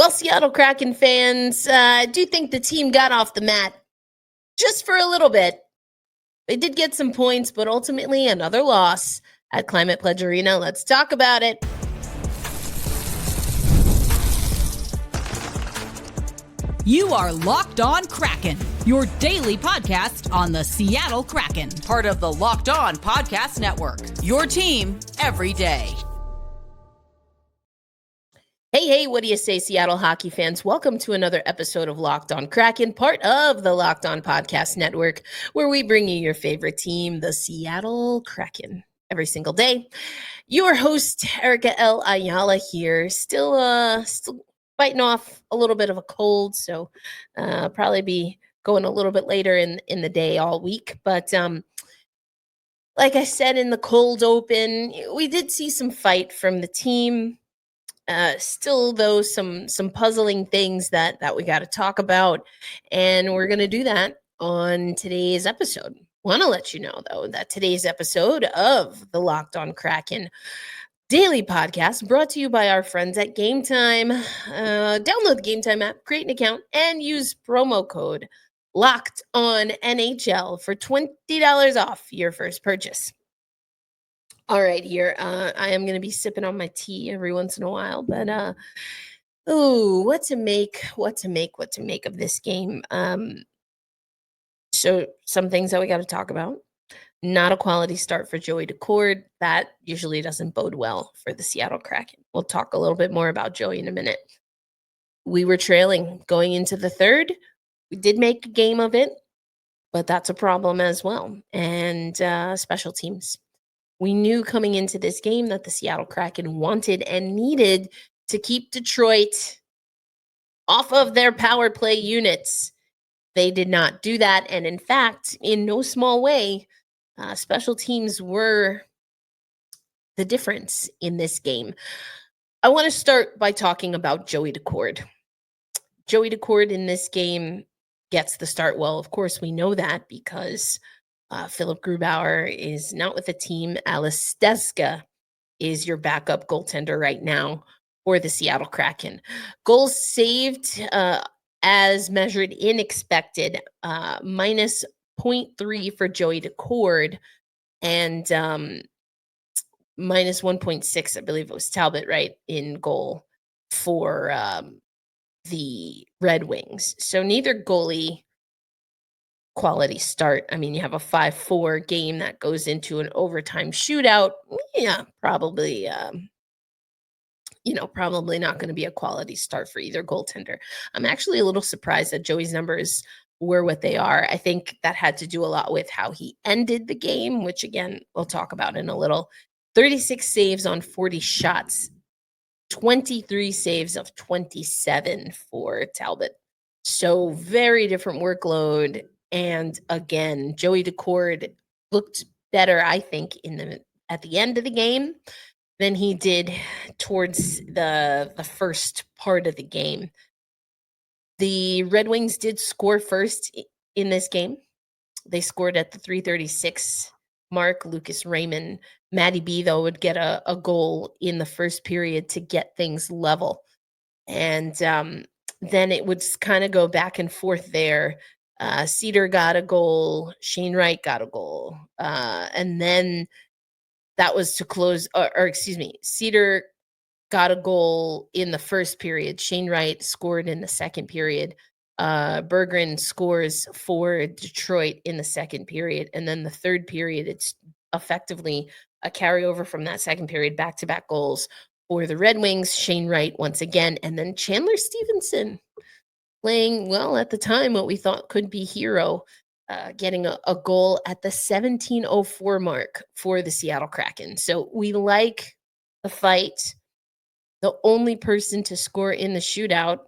Well, Seattle Kraken fans, I do think the team got off the mat just for a little bit. They did get some points, but ultimately another loss at Climate Pledge Arena. Let's talk about it. You are Locked On Kraken, your daily podcast on the Seattle Kraken, part of the Locked On Podcast Network, your team every day. Hey, what do you say, Seattle hockey fans? Welcome to another episode of Locked On Kraken, part of the Locked On Podcast Network, where we bring you your favorite team, the Seattle Kraken, every single day. Your host, Erica L. Ayala here, still fighting off a little bit of a cold, so probably be going a little bit later in the day all week. But like I said in the cold open, we did see some fight from the team. Still, though, some puzzling things that we got to talk about, and we're going to do that on today's episode. Want to let you know, though, that today's episode of the Locked On Kraken daily podcast brought to you by our friends at Game Time. Download the Game Time app, create an account, and use promo code Locked On NHL for $20 off your first purchase. All right, here. I am going to be sipping on my tea every once in a while, but what to make of this game. So some things that we got to talk about. Not a quality start for Joey Decord. That usually doesn't bode well for the Seattle Kraken. We'll talk a little bit more about Joey in a minute. We were trailing going into the third. We did make a game of it, but that's a problem as well. And special teams. We knew coming into this game that the Seattle Kraken wanted and needed to keep Detroit off of their power play units. They did not do that. And in fact, in no small way, special teams were the difference in this game. I want to start by talking about Joey Decord. Joey Decord in this game gets the start. Well, of course, we know that because Philip Grubauer is not with the team. Alice Steska is your backup goaltender right now for the Seattle Kraken. Goals saved as measured in expected, minus 0.3 for Joey Decord and minus 1.6, I believe it was Talbot, right, in goal for the Red Wings. So neither goalie quality start. I mean, you have a 5-4 game that goes into an overtime shootout. Yeah, probably, probably not going to be a quality start for either goaltender. I'm actually a little surprised that Joey's numbers were what they are. I think that had to do a lot with how he ended the game, which again, we'll talk about in a little. 36 saves on 40 shots, 23 saves of 27 for Talbot. So very different workload. And again, Joey Decord looked better, I think, at the end of the game than he did towards the first part of the game. The Red Wings did score first in this game. They scored at the 3:36 mark. Lucas Raymond, Matty B, though, would get a goal in the first period to get things level. And then it would kind of go back and forth there. Cedar got a goal. Shane Wright got a goal. And then that was to close, or excuse me, Cedar got a goal in the first period. Shane Wright scored in the second period. Berggren scores for Detroit in the second period. And then the third period, it's effectively a carryover from that second period, back-to-back goals for the Red Wings. Shane Wright once again. And then Chandler Stevenson playing, well, at the time, what we thought could be hero, getting a goal at the 17:04 mark for the Seattle Kraken. So we like the fight. The only person to score in the shootout,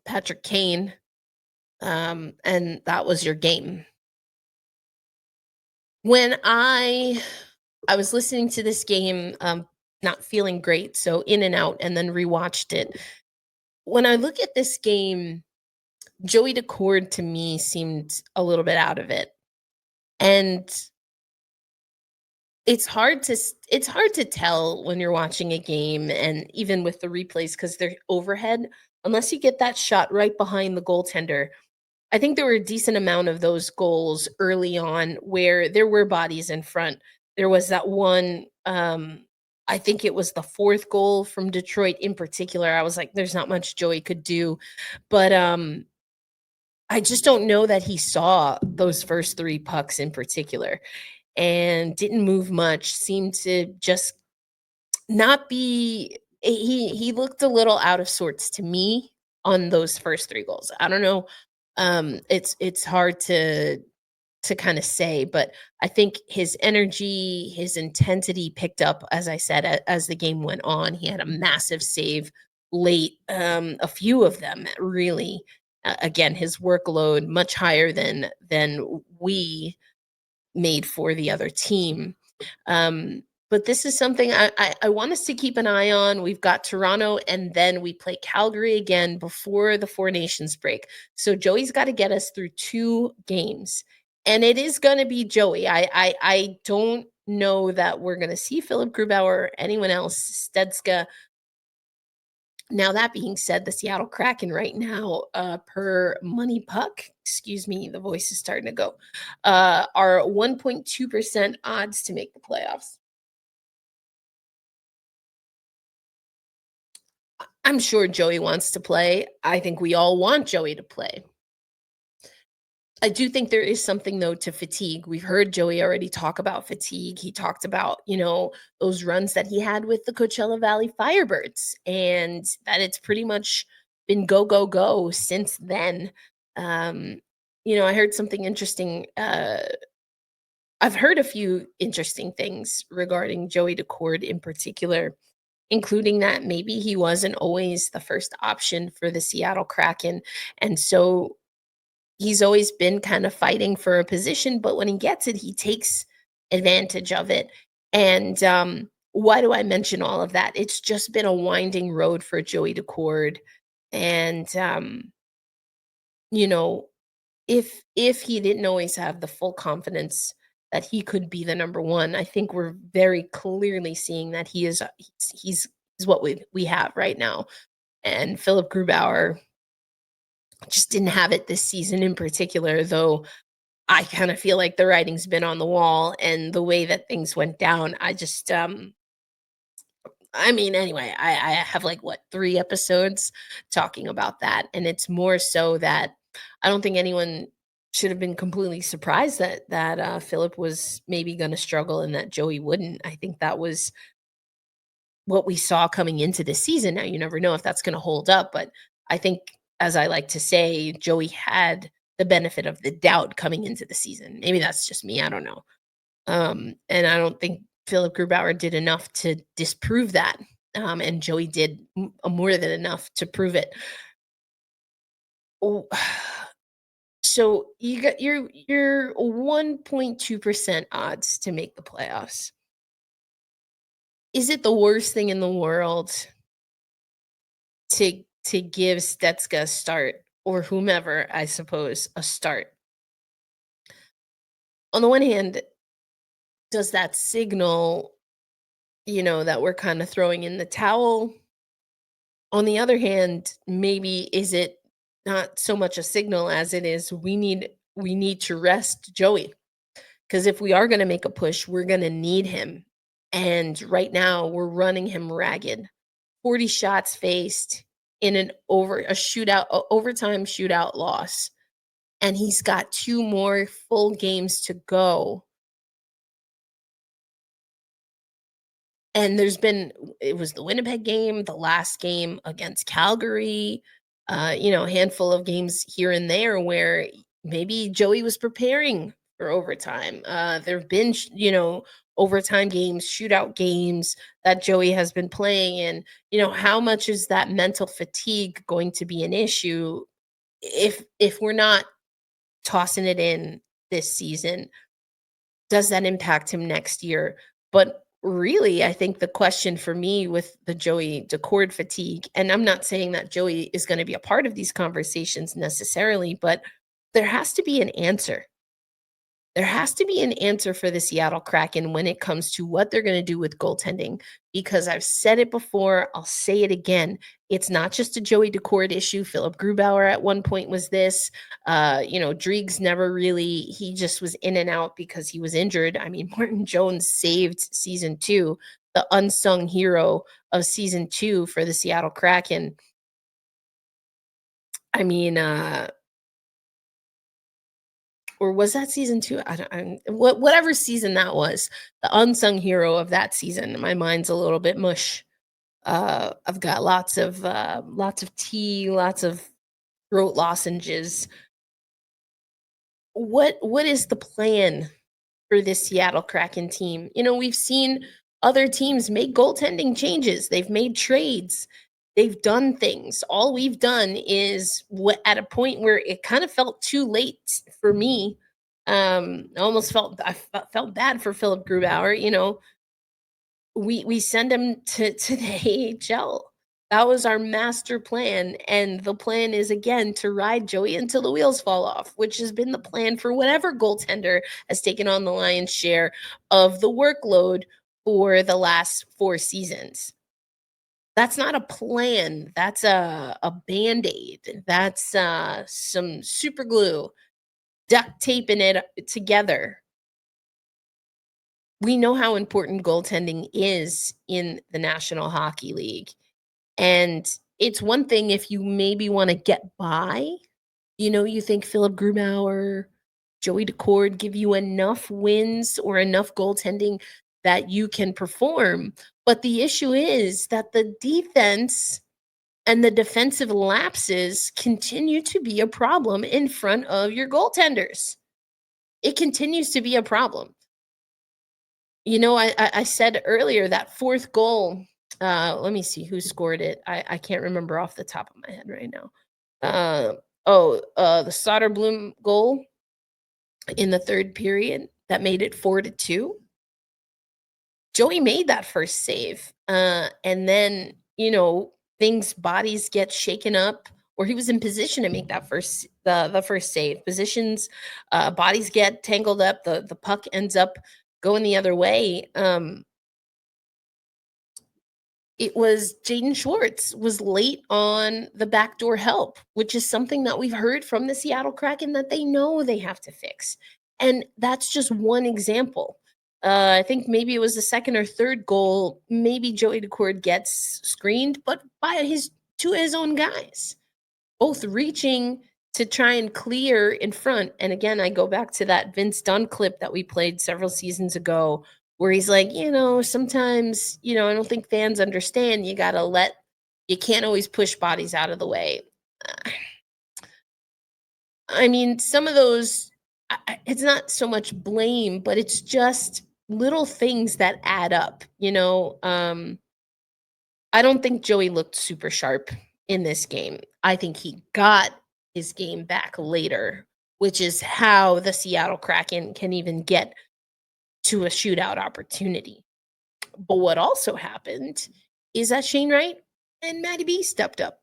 Patrick Kane, and that was your game. When I was listening to this game, not feeling great, so in and out, and then rewatched it. When I look at this game, Joey Decord to me seemed a little bit out of it. And it's hard to tell when you're watching a game and even with the replays because they're overhead, unless you get that shot right behind the goaltender. I think there were a decent amount of those goals early on where there were bodies in front. There was that one, I think it was the fourth goal from Detroit in particular. I was like, there's not much Joey could do. But I just don't know that he saw those first three pucks in particular and didn't move much, seemed to just not be he looked a little out of sorts to me on those first three goals. I don't know. It's hard to kind of say, but I think his energy, his intensity picked up, as I said, as the game went on. He had a massive save late, a few of them really. Again, his workload much higher than we made for the other team. But this is something I want us to keep an eye on. We've got Toronto, and then we play Calgary again before the Four Nations break. So Joey's got to get us through two games, and it is going to be Joey. I don't know that we're going to see Philip Grubauer or anyone else. Stedska. Now, that being said, the Seattle Kraken right now, per Money Puck, excuse me, the voice is starting to go, are 1.2% odds to make the playoffs. I'm sure Joey wants to play. I think we all want Joey to play. I do think there is something though to fatigue. We've heard Joey already talk about fatigue. He talked about, those runs that he had with the Coachella Valley Firebirds and that it's pretty much been go, go, go since then. I heard something interesting. I've heard a few interesting things regarding Joey Decord in particular, including that maybe he wasn't always the first option for the Seattle Kraken. And so he's always been kind of fighting for a position, but when he gets it, he takes advantage of it. And why do I mention all of that? It's just been a winding road for Joey Decord. And if he didn't always have the full confidence that he could be the number one, I think we're very clearly seeing that he's what we have right now. And Philip Grubauer just didn't have it this season in particular, though I kind of feel like the writing's been on the wall and the way that things went down. Anyway, I have like what, 3 episodes talking about that. And it's more so that I don't think anyone should have been completely surprised that Philip was maybe going to struggle and that Joey wouldn't. I think that was what we saw coming into the season. Now, you never know if that's going to hold up, but I think, as I like to say, Joey had the benefit of the doubt coming into the season. Maybe that's just me. I don't know. And I don't think Philip Grubauer did enough to disprove that. And Joey did more than enough to prove it. Oh, so you got your 1.2% odds to make the playoffs. Is it the worst thing in the world to give Stetska a start, or whomever, I suppose, a start? On the one hand, does that signal, that we're kind of throwing in the towel? On the other hand, maybe is it not so much a signal as it is we need to rest Joey? Because if we are going to make a push, we're going to need him. And right now we're running him ragged. 40 shots faced in overtime shootout loss. And he's got 2 more full games to go. And it was the Winnipeg game, the last game against Calgary, a handful of games here and there where maybe Joey was preparing for overtime. There have been, overtime games, shootout games that Joey has been playing. And, how much is that mental fatigue going to be an issue if we're not tossing it in this season? Does that impact him next year? But really, I think the question for me with the Joey Decord fatigue, and I'm not saying that Joey is going to be a part of these conversations necessarily, but there has to be an answer. There has to be an answer for the Seattle Kraken when it comes to what they're going to do with goaltending, because I've said it before, I'll say it again. It's not just a Joey Decord issue. Philip Grubauer at one point was this. Driegs never really, he just was in and out because he was injured. I mean, Martin Jones saved season 2, the unsung hero of season 2 for the Seattle Kraken. I mean, or was that season 2? Whatever season that was, the unsung hero of that season. My mind's a little bit mush. I've got lots of tea, lots of throat lozenges. What is the plan for this Seattle Kraken team? We've seen other teams make goaltending changes. They've made trades. They've done things. All we've done is at a point where it kind of felt too late for me. I felt bad for Philip Grubauer. We send him to the AHL. That was our master plan, and the plan is again to ride Joey until the wheels fall off, which has been the plan for whatever goaltender has taken on the lion's share of the workload for the last 4 seasons. That's not a plan. That's a Band-Aid. That's some super glue, duct taping it together. We know how important goaltending is in the National Hockey League. And it's one thing if you maybe want to get by, you think Philip Grubauer, Joey Decord give you enough wins or enough goaltending that you can perform. But the issue is that the defense and the defensive lapses continue to be a problem in front of your goaltenders. It continues to be a problem. I said earlier that 4th goal, let me see who scored it. I can't remember off the top of my head right now. The Soderblom goal in the 3rd period that made it 4-2. Joey made that first save. And then, bodies get shaken up, or he was in position to make that the first save. Bodies get tangled up. The puck ends up going the other way. It was Jaden Schwartz was late on the backdoor help, which is something that we've heard from the Seattle Kraken that they know they have to fix. And that's just one example. I think maybe it was the 2nd or 3rd goal. Maybe Joey Decord gets screened, but by two of his own guys, both reaching to try and clear in front. And again, I go back to that Vince Dunn clip that we played several seasons ago, where he's like, sometimes, I don't think fans understand. You can't always push bodies out of the way. I mean, some of those, it's not so much blame, but it's just little things that add up. I don't think Joey looked super sharp in this game. I think he got his game back later, which is how the Seattle Kraken can even get to a shootout opportunity. But what also happened is that Shane Wright and Matty B stepped up.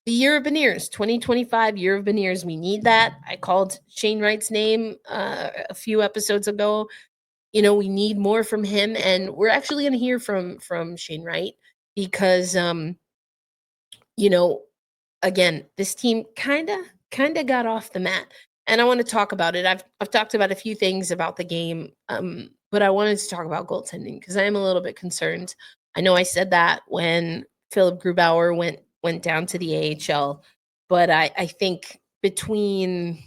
The year of Beniers, 2025 year of Beniers. We need that. I called Shane Wright's name a few episodes ago. We need more from him, and we're actually going to hear from Shane Wright because, again, this team kind of got off the mat, and I want to talk about it. I've talked about a few things about the game, but I wanted to talk about goaltending because I am a little bit concerned. I know I said that when Philip Grubauer went down to the AHL, but I think between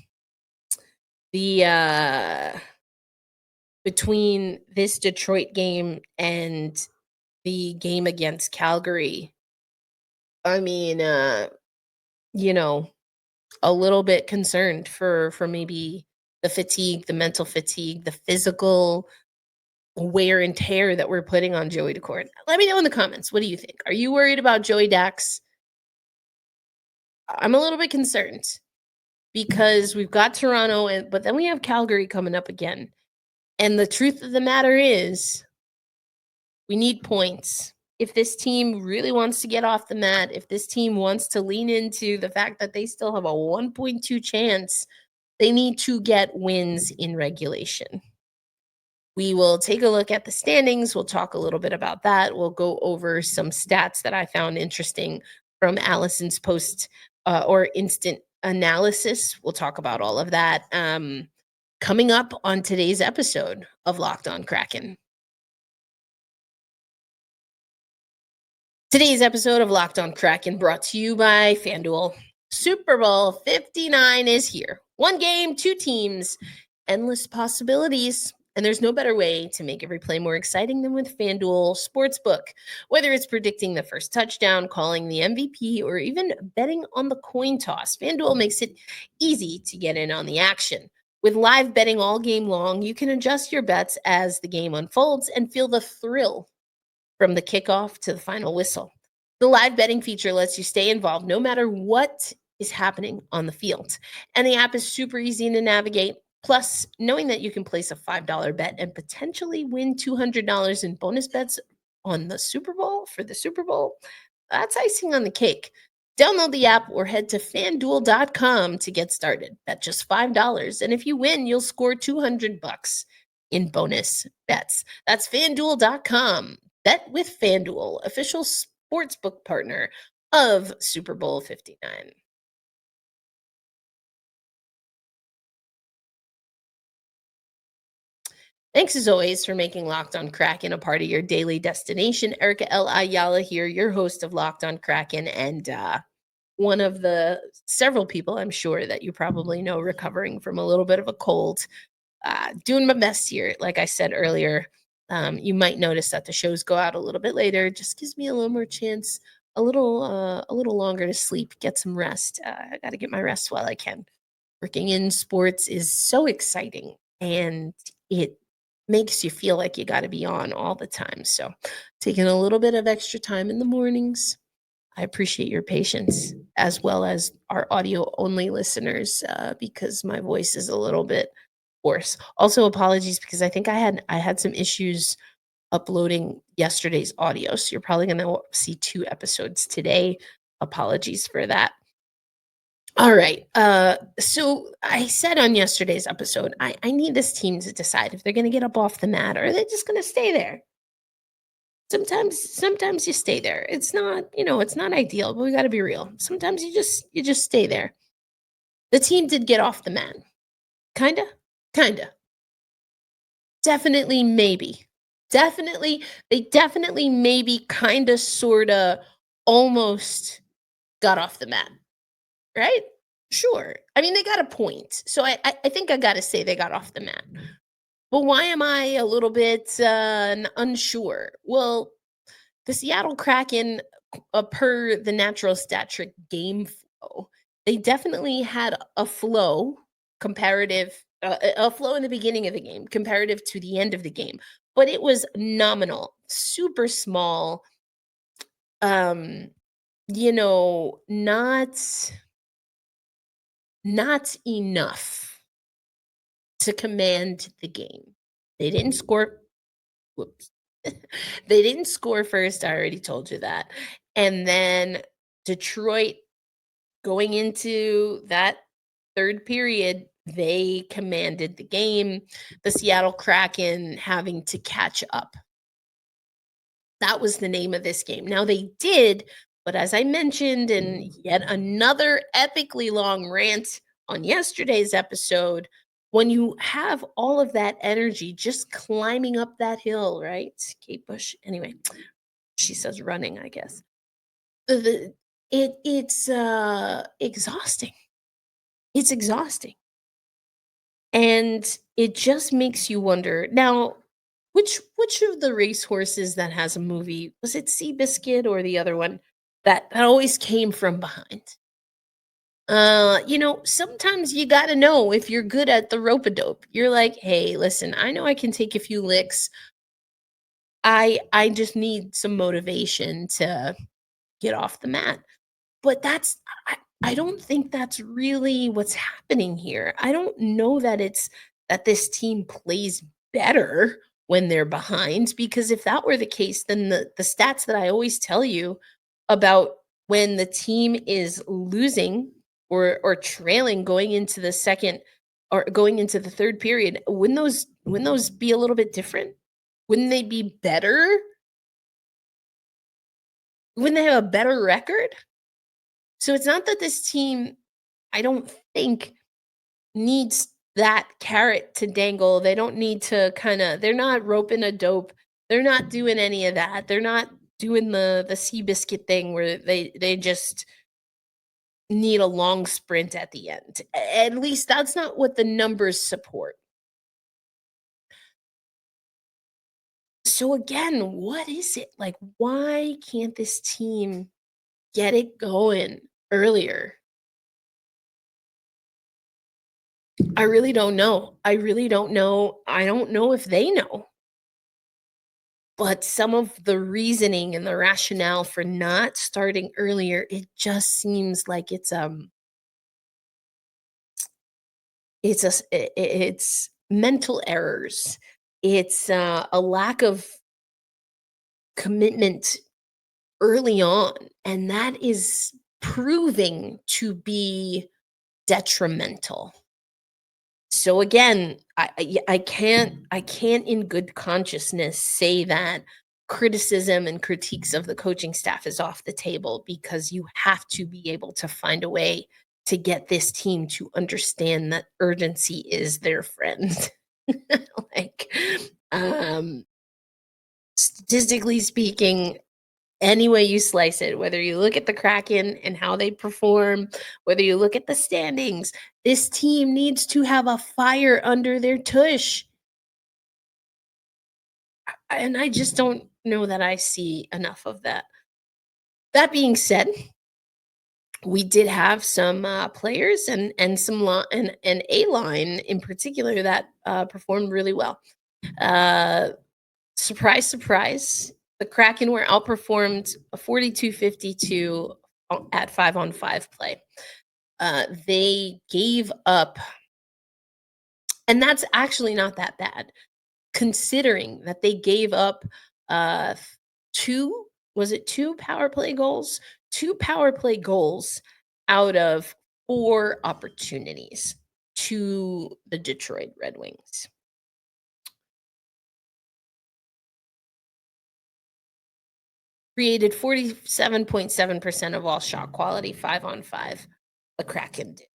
this Detroit game and the game against Calgary, I mean, a little bit concerned for maybe the fatigue, the mental fatigue, the physical wear and tear that we're putting on Joey Decord. Let me know in the comments. What do you think? Are you worried about Joey Dax? I'm a little bit concerned because we've got Toronto, but then we have Calgary coming up again. And the truth of the matter is we need points. If this team really wants to get off the mat, if this team wants to lean into the fact that they still have a 1.2 chance, They need to get wins in regulation. We will take a look at the standings. We'll talk a little bit about that. We'll go over some stats that I found interesting from Allison's post or instant analysis. We'll talk about all of that coming up on today's episode of Locked On Kraken. Today's episode of Locked On Kraken brought to you by FanDuel. Super Bowl 59 is here. One game, two teams, endless possibilities. And there's no better way to make every play more exciting than with FanDuel Sportsbook. Whether it's predicting the first touchdown, calling the MVP, or even betting on the coin toss, FanDuel makes it easy to get in on the action. With live betting all game long, you can adjust your bets as the game unfolds and feel the thrill from the kickoff to the final whistle. The live betting feature lets you stay involved no matter what is happening on the field. And the app is super easy to navigate. Plus, knowing that you can place a $5 bet and potentially win $200 in bonus bets on the Super Bowl for the Super Bowl, that's icing on the cake. Download the app or head to fanduel.com to get started. Bet just $5. And if you win, you'll score $200 in bonus bets. That's fanduel.com. Bet with FanDuel, official sportsbook partner of Super Bowl 59. Thanks as always for making Locked On Kraken a part of your daily destination. Erica L. Ayala here, your host of Locked On Kraken, and one of the several people I'm sure that you probably know recovering from a little bit of a cold. Doing my best here. Like I said earlier, you might notice that the shows go out a little bit later. Just gives me a little more chance, a little longer to sleep, get some rest. I got to get my rest while I can. Working in sports is so exciting, and it makes you feel like you got to be on all the time. So taking a little bit of extra time in the mornings. I appreciate your patience, as well as our audio only listeners, because my voice is a little bit hoarse. Also apologies because I think I had some issues uploading yesterday's audio. So you're probably going to see 2 episodes today. Apologies for that. All right. So I said on yesterday's episode, I need this team to decide if they're going to get up off the mat or they're just going to stay there. Sometimes you stay there. It's not, it's not ideal, but we got to be real. Sometimes you just stay there. The team did get off the mat. Kinda. Definitely, maybe. They definitely, maybe, kinda, sorta, almost got off the mat. Right? Sure. I mean, they got a point. So I think I gotta say they got off the mat. But why am I a little bit unsure? Well, the Seattle Kraken, per the natural stat trick game flow, they definitely had a flow comparative, a flow in the beginning of the game comparative to the end of the game. But it was nominal, super small, not enough to command the game. They didn't score. Whoops. They didn't score first. I already told you that. And then Detroit, going into that third period, they commanded the game. The Seattle Kraken having to catch up. That was the name of this game. Now they did, but as I mentioned in yet another epically long rant on yesterday's episode, when you have all of that energy just climbing up that hill, right? Kate Bush. Anyway, she says running, I guess. It's exhausting. It's exhausting. And it just makes you wonder. Now, which of the racehorses that has a movie, was it Seabiscuit or the other one that always came from behind? Sometimes you got to know if you're good at the rope-a-dope. You're like, hey, listen, I know I can take a few licks. I just need some motivation to get off the mat. But I don't think that's really what's happening here. I don't know that it's that this team plays better when they're behind, because if that were the case, then the stats that I always tell you about when the team is losing or trailing going into the second or going into the third period, wouldn't those be a little bit different? Wouldn't they be better? Wouldn't they have a better record? So it's not that this team, I don't think, needs that carrot to dangle. They don't need to they're not roping a dope. They're not doing any of that. They're not doing the sea biscuit thing where they just need a long sprint at the end. At least that's not what the numbers support. So again, what is it? Like, why can't this team get it going earlier? I really don't know. I really don't know. I don't know if they know. But some of the reasoning and the rationale for not starting earlier, it just seems like it's mental errors. It's a lack of commitment early on, and that is proving to be detrimental. So again, I can't in good consciousness say that criticism and critiques of the coaching staff is off the table, because you have to be able to find a way to get this team to understand that urgency is their friend. Like, um statistically speaking, any way you slice it, whether you look at the Kraken and how they perform, whether you look at the standings, this team needs to have a fire under their tush. And I just don't know that I see enough of that. That being said, we did have some players and some and a line in particular that performed really well. Uh, Surprise, surprise, the Kraken were outperformed 42-52 at 5-on-5 play. They gave up, and that's actually not that bad, considering that they gave up uh 2, was it 2 power play goals? 2 power play goals out of 4 opportunities to the Detroit Red Wings. Created 47.7% of all shot quality 5-on-5. The Kraken did.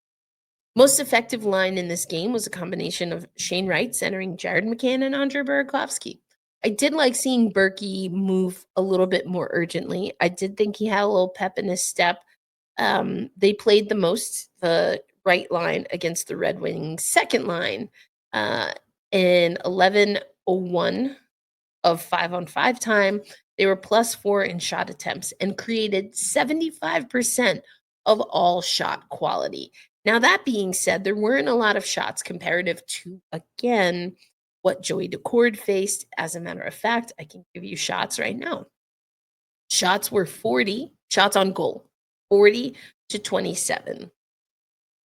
Most effective line in this game was a combination of Shane Wright centering Jared McCann and Andre Burakovsky. I did like seeing Berkey move a little bit more urgently. I did think he had a little pep in his step. They played the most, the right line against the Red Wings second line, uh, in 11:01 of 5-on-5 time. They were +4 in shot attempts and created 75% of all shot quality. Now, that being said, there weren't a lot of shots comparative to, again, what Joey Decord faced. As a matter of fact, I can give you shots right now. Shots were 40, shots on goal, 40-27.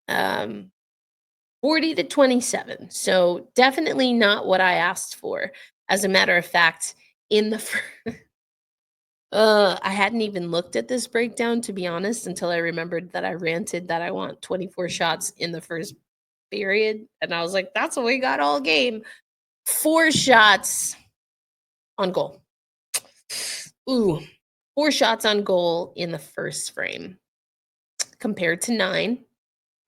40-27. So definitely not what I asked for. As a matter of fact, in the I hadn't even looked at this breakdown, to be honest, until I remembered that I ranted that I want 24 shots in the first period, and I was like, "That's what we got all game." 4 shots on goal. Ooh, 4 shots on goal in the first frame compared to 9.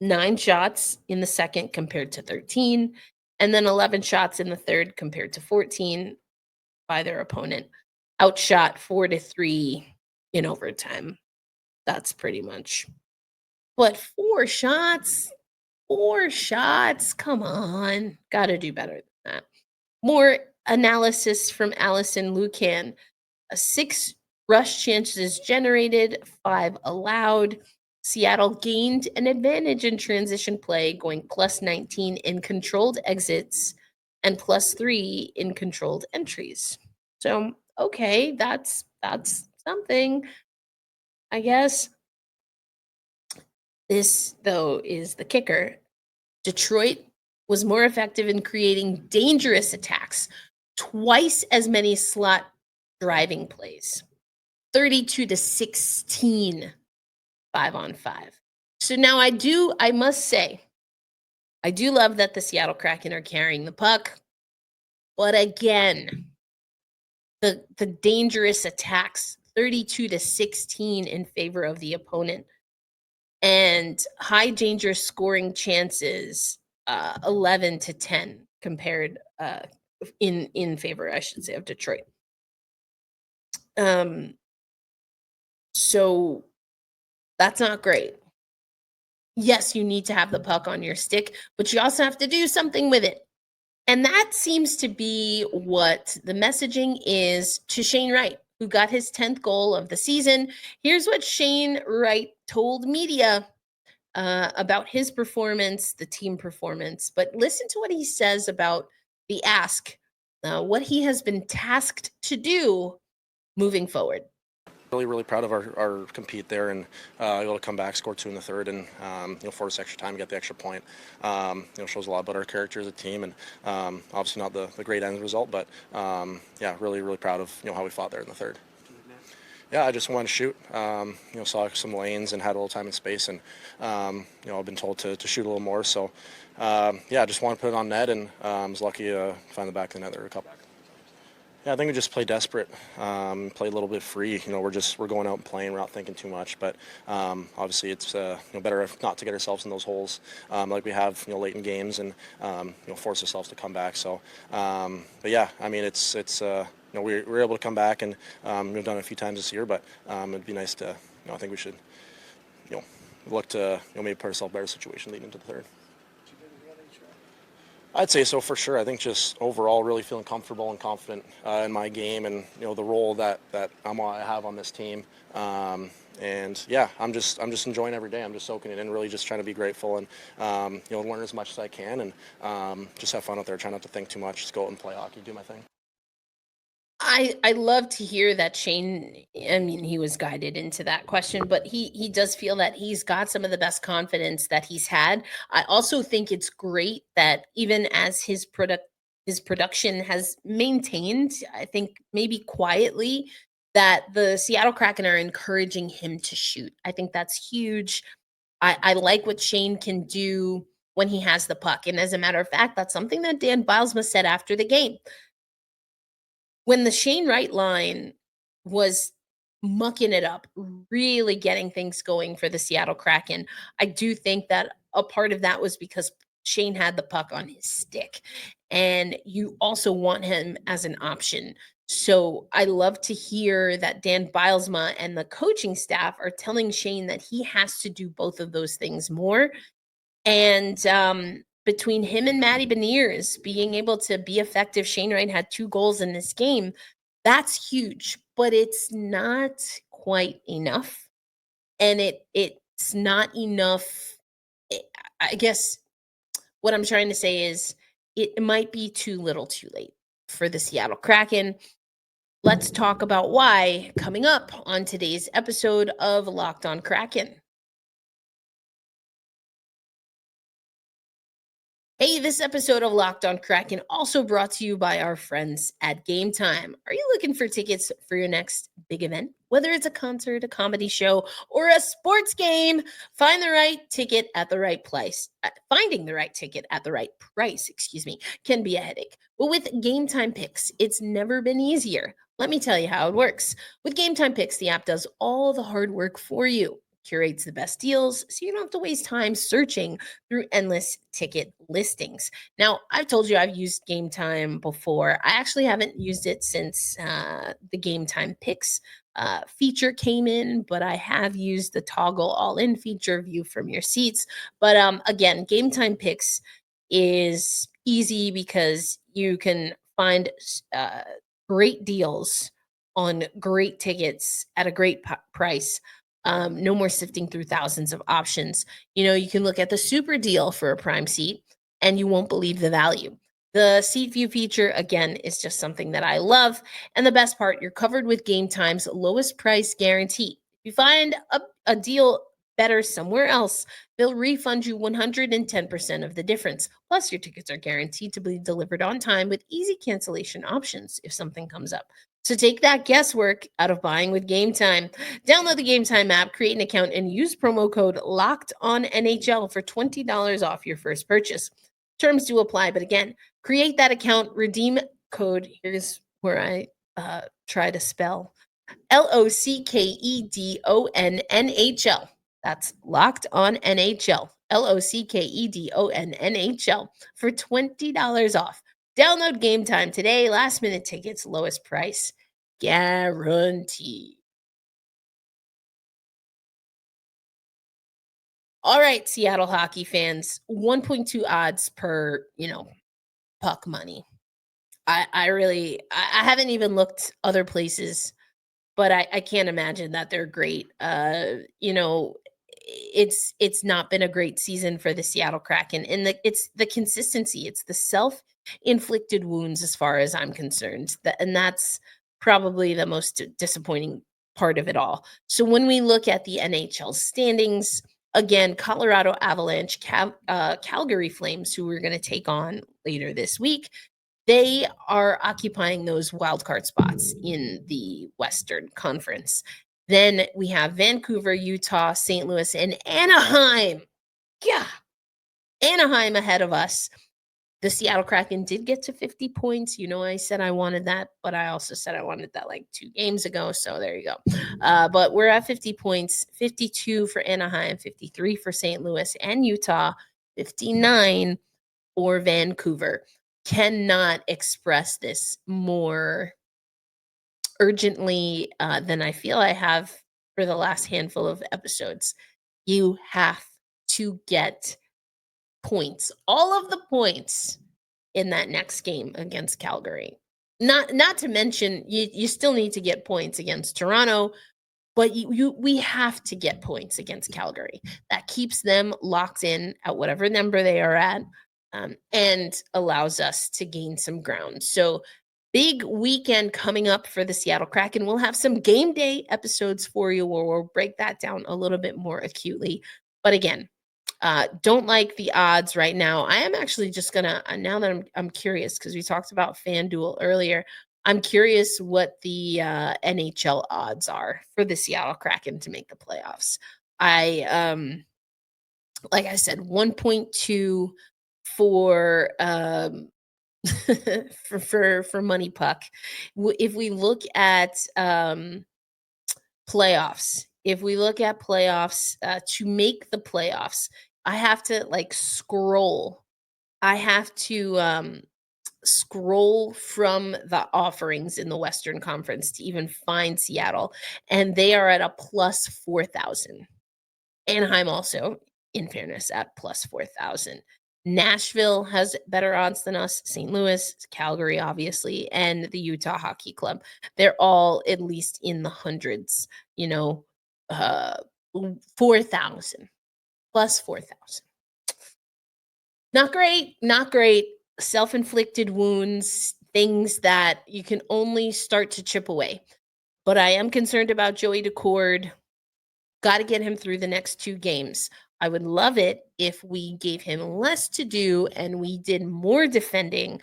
9 shots in the second compared to 13, and then 11 shots in the third compared to 14 by their opponent. Outshot 4-3 in overtime. That's pretty much. But 4 shots, come on. Gotta do better than that. More analysis from Allison Lucan. 6 rush chances generated, 5 allowed. Seattle gained an advantage in transition play, going +19 in controlled exits and +3 in controlled entries. So, okay, that's something, I guess. This, though, is the kicker. Detroit was more effective in creating dangerous attacks, twice as many slot driving plays, 32-16, 5-on-5. So now I must say, I do love that the Seattle Kraken are carrying the puck, but again, the dangerous attacks, 32-16 in favor of the opponent, and high danger scoring chances, 11-10 compared in favor, I should say, of Detroit. So that's not great. Yes, you need to have the puck on your stick, but you also have to do something with it. And that seems to be what the messaging is to Shane Wright, who got his 10th goal of the season. Here's what Shane Wright told media about his performance, the team performance. But listen to what he says about the ask, what he has been tasked to do moving forward. Really proud of our compete there and able to come back, score 2 in the third, and force extra time, get the extra point. Shows a lot about our character as a team, and obviously not the great end result, but really proud of how we fought there in the third. Yeah, I just wanted to shoot. Saw some lanes and had a little time and space, and I've been told to shoot a little more. So I just wanted to put it on net, and was lucky to find the back of the net there a couple. Yeah, I think we just play desperate, play a little bit free. We're going out and playing. We're not thinking too much, but obviously it's better not to get ourselves in those holes like we have late in games and force ourselves to come back. So, we were able to come back, and we've done it a few times this year. But it'd be nice to. I think we should look to maybe put ourselves in a better situation leading into the third. I'd say so for sure. I think just overall really feeling comfortable and confident in my game and the role that I have on this team. I'm just enjoying every day. I'm just soaking it in, really just trying to be grateful and learn as much as I can and just have fun out there. Try not to think too much. Just go out and play hockey, do my thing. I love to hear that Shane, I mean, he was guided into that question, but he does feel that he's got some of the best confidence that he's had. I also think it's great that even as his production has maintained, I think maybe quietly, that the Seattle Kraken are encouraging him to shoot. I think that's huge. I like what Shane can do when he has the puck. And as a matter of fact, that's something that Dan Bilesma said after the game. When the Shane Wright line was mucking it up, really getting things going for the Seattle Kraken, I do think that a part of that was because Shane had the puck on his stick, and you also want him as an option. So I love to hear that Dan Bilesma and the coaching staff are telling Shane that he has to do both of those things more. And between him and Matty Beniers being able to be effective, Shane Wright had 2 goals in this game. That's huge, but it's not quite enough. And it's not enough. I guess what I'm trying to say is it might be too little too late for the Seattle Kraken. Let's talk about why coming up on today's episode of Locked on Kraken. Hey, this episode of Locked on Kraken also brought to you by our friends at Game Time. Are you looking for tickets for your next big event? Whether it's a concert, a comedy show, or a sports game, find the right ticket at the right place. Finding the right ticket at the right price, can be a headache. But with Game Time Picks, it's never been easier. Let me tell you how it works. With Game Time Picks, the app does all the hard work for you. Curates the best deals so you don't have to waste time searching through endless ticket listings. Now, I've told you I've used Game Time before. I actually haven't used it since the Game Time Picks feature came in, but I have used the toggle all-in feature, view from your seats. But again, Game Time Picks is easy because you can find great deals on great tickets at a great price. No more sifting through thousands of options. You can look at the super deal for a prime seat and you won't believe the value. The seat view feature, again, is just something that I love. And the best part, you're covered with Game Time's lowest price guarantee. If you find a deal better somewhere else, they'll refund you 110% of the difference. Plus, your tickets are guaranteed to be delivered on time with easy cancellation options if something comes up. So take that guesswork out of buying with Game Time. Download the Game Time app, create an account, and use promo code LOCKEDONNHL for $20 off your first purchase. Terms do apply, but again, create that account, redeem code. Here's where I try to spell LOCKEDONNHL. That's Locked On NHL. LOCKEDONNHL for $20 off. Download Game Time today. Last minute tickets, lowest price guaranteed. All right, Seattle hockey fans, 1.2 odds per, puck money. I haven't even looked other places, but I can't imagine that they're great. It's not been a great season for the Seattle Kraken, and it's the consistency, it's the self-inflicted wounds as far as I'm concerned. And that's probably the most disappointing part of it all. So when we look at the NHL standings, again, Colorado Avalanche, Calgary Flames, who we're going to take on later this week, they are occupying those wildcard spots in the Western Conference. Then we have Vancouver, Utah, St. Louis, and Anaheim. Yeah, Anaheim ahead of us. The Seattle Kraken did get to 50 points. I said I wanted that, but I also said I wanted that like 2 games ago. So there you go. But we're at 50 points, 52 for Anaheim, 53 for St. Louis and Utah, 59 for Vancouver. Cannot express this more urgently than I feel I have for the last handful of episodes. You have to get points, all of the points in that next game against Calgary. Not to mention, you still need to get points against Toronto, but we have to get points against Calgary. That keeps them locked in at whatever number they are at. And allows us to gain some ground. So big weekend coming up for the Seattle Kraken. We'll have some game day episodes for you where we'll break that down a little bit more acutely. But again, don't like the odds right now. I am actually just gonna, now that I'm curious, because we talked about FanDuel earlier, I'm curious what the NHL odds are for the Seattle Kraken to make the playoffs. Like I said, 1.2 for for money puck. If we look at playoffs, to make the playoffs, I have to scroll. I have to scroll from the offerings in the Western Conference to even find Seattle, and they are at a plus 4,000. Anaheim also, in fairness, at plus 4,000. Nashville has better odds than us. St. Louis, Calgary, obviously, and the Utah Hockey Club. They're all at least in the hundreds, 4,000, plus 4,000. Not great. Self-inflicted wounds, things that you can only start to chip away. But I am concerned about Joey Decord. Got to get him through the next 2 games. I would love it if we gave him less to do and we did more defending.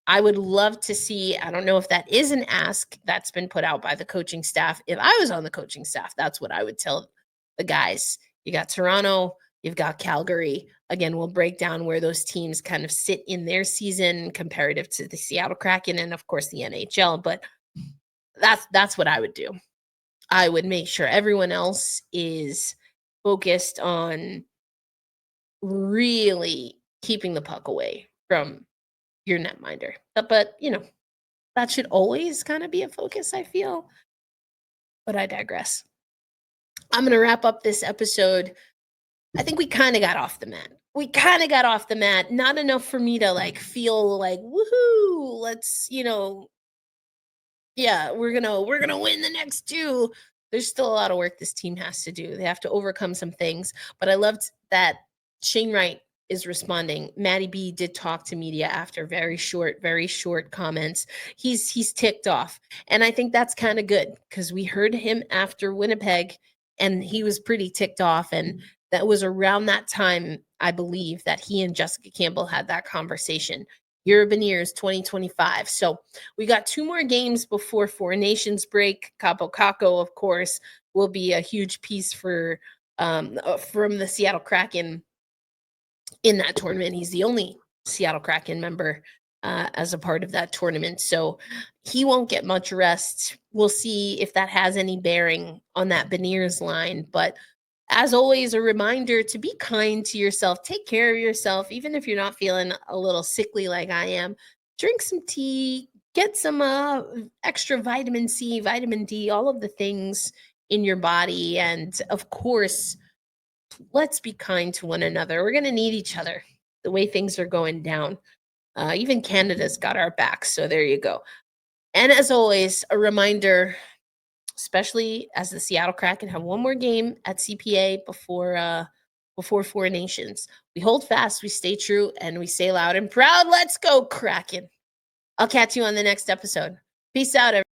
I would love to see, I don't know if that is an ask that's been put out by the coaching staff. If I was on the coaching staff, that's what I would tell the guys. You got Toronto, you've got Calgary. Again, we'll break down where those teams kind of sit in their season comparative to the Seattle Kraken and, of course, the NHL. But that's what I would do. I would make sure everyone else is focused on really keeping the puck away from your netminder. But that should always kind of be a focus, I feel. But I digress. I'm going to wrap up this episode. I think we kind of got off the mat. Not enough for me to feel like, woohoo, let's, yeah, we're going to win the next 2. There's still a lot of work this team has to do. They have to overcome some things, but I loved that Shane Wright is responding. Matty B did talk to media after very short comments. He's ticked off, and I think that's kind of good because we heard him after Winnipeg, and he was pretty ticked off, and that was around that time, I believe, that he and Jessica Campbell had that conversation. Your Beniers 2025. So we got 2 more games before Four Nations break. Capo Caco, of course, will be a huge piece for from the Seattle Kraken in that tournament. He's the only Seattle Kraken member as a part of that tournament. So he won't get much rest. We'll see if that has any bearing on that Beniers line. But as always, a reminder to be kind to yourself. Take care of yourself, even if you're not feeling a little sickly like I am. Drink some tea, get some extra vitamin C, vitamin D, all of the things in your body. And of course, let's be kind to one another. We're going to need each other the way things are going down. Even Canada's got our back. So there you go. And as always, a reminder, especially as the Seattle Kraken have one more game at CPA before Four Nations. We hold fast, we stay true, and we say loud and proud, let's go Kraken. I'll catch you on the next episode. Peace out, everyone.